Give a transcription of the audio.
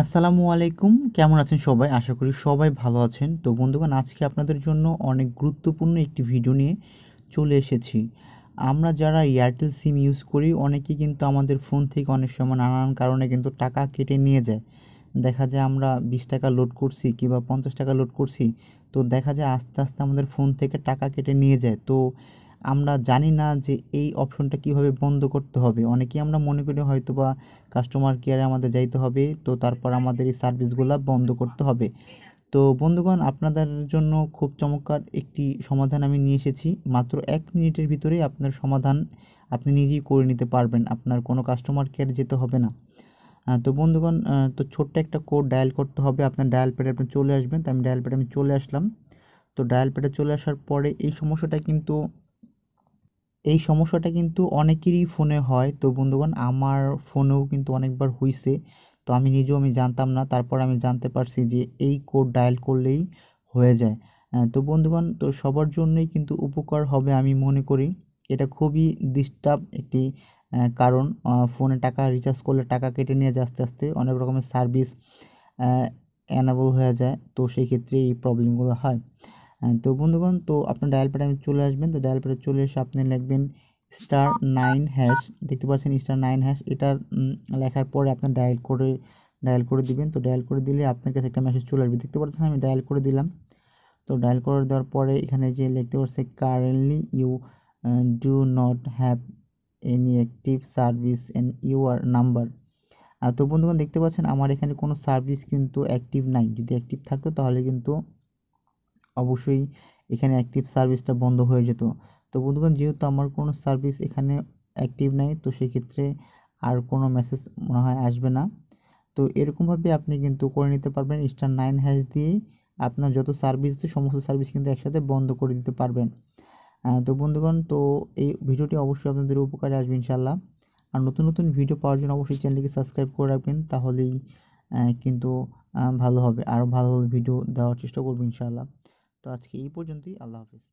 আসসালামু আলাইকুম। কেমন আছেন সবাই? আশা করি সবাই ভালো আছেন। তো বন্ধুগণ, আজকে আপনাদের জন্য অনেক গুরুত্বপূর্ণ একটি ভিডিও নিয়ে চলে এসেছি। আমরা যারা এয়ারটেল সিম ইউজ করি অনেকেই কিন্তু আমাদের ফোন থেকে অনেক সময় নানান কারণে কিন্তু টাকা কেটে নিয়ে যায়। দেখা যায় আমরা 20 টাকা লোড করছি কিংবা 50 টাকা লোড করছি। তো দেখা যায় আস্তে, আস্তে আমাদের ফোন থেকে টাকা কেটে নিয়ে যায়। তো আমরা জানি না যে এই অপশনটা কিভাবে বন্ধ করতে হবে। অনেকেই আমরা মনে করি হয়তোবা কাস্টমার কেয়ারে আমাদের যাইতে হবে, তো তারপর আমাদের এই সার্ভিসগুলা বন্ধ করতে হবে। তো বন্ধুগণ, আপনাদের জন্য খুব চমৎকার একটি সমাধান আমি নিয়ে এসেছি। মাত্র 1 মিনিটের ভিতরেই আপনার সমাধান আপনি নিজেই করে নিতে পারবেন। আপনার কোনো কাস্টমার কেয়ারে যেতে হবে না। তো বন্ধুগণ, তো ছোট্ট একটা কোড ডায়াল করতে হবে। আপনার ডায়াল প্যাডে আপনি চলে আসবেন। তো আমি ডায়াল প্যাডে চলে আসলাম। তো ডায়াল প্যাডে চলে আসার পরে এই সমস্যাটা কিন্তু অনেকেরই ফোনে হয়। তো বন্ধুগণ, আমার ফোনেও কিন্তু অনেকবার হইছে। তো আমি জানতাম না। তারপর আমি জানতে পারছি যে এই কোড ডায়াল করলেই হয়ে যায়। তো বন্ধুগণ, তো সবার জন্যই কিন্তু উপকার হবে আমি মনে করি। এটা খুবই ডিস্টার্ব একটি কারণ। ফোনে টাকা রিচার্জ করলে টাকা কেটে নিয়ে যায় আস্তে, আস্তে অনেক রকমের সার্ভিস এনেবল হয়ে যায়। তো সেই ক্ষেত্রে এই প্রবলেমগুলো হয়। তো বন্ধুগণ, তো আপনার ডায়াল প্যাডে চলে আসবেন। তো ডায়াল প্যাডে চলে এসে আপনি লিখবেন *9#। দেখতে পাচ্ছেন *9#। এটা লেখার পরে আপনার ডায়াল করে দিবেন। তো ডায়াল করে দিলে আপনার কাছে একটা মেসেজ চলে আসবে। দেখতে পাচ্ছেন আমি ডায়াল করে দিলাম। তো ডায়াল করে দেওয়ার পরে এখানে যে লিখতে পারছে currently you do not have any active service in your number. তো বন্ধুগণ, দেখতে পাচ্ছেন আমার এখানে কোনো সার্ভিস কিন্তু অ্যাক্টিভ নাই। যদি অ্যাক্টিভ থাকতো তাহলে কিন্তু অবশ্যই এখানে অ্যাক্টিভ সার্ভিসটা বন্ধ হয়ে যেত। তো বন্ধুগণ, যেহেতু আমার কোনো সার্ভিস এখানে অ্যাক্টিভ নাই, তো সেক্ষেত্রে আর কোনো মেসেজ মনে হয় আসবে না। তো এরকমভাবে আপনি কিন্তু করে নিতে পারবেন। *9# দিয়েই আপনার যত সার্ভিস আছে সমস্ত সার্ভিস কিন্তু একসাথে বন্ধ করে দিতে পারবেন। তো বন্ধুগণ, তো এই ভিডিওটি অবশ্যই আপনাদের উপকারে আসবে ইনশাআল্লাহ। আর নতুন নতুন ভিডিও পাওয়ার জন্য অবশ্যই চ্যানেলটিকে সাবস্ক্রাইব করে রাখবেন। তাহলেই কিন্তু ভালো হবে। আরও ভালো ভালো ভিডিও দেওয়ার চেষ্টা করব ইনশাআল্লাহ। তো আজকে এই পর্যন্তই। আল্লাহ হাফেজ।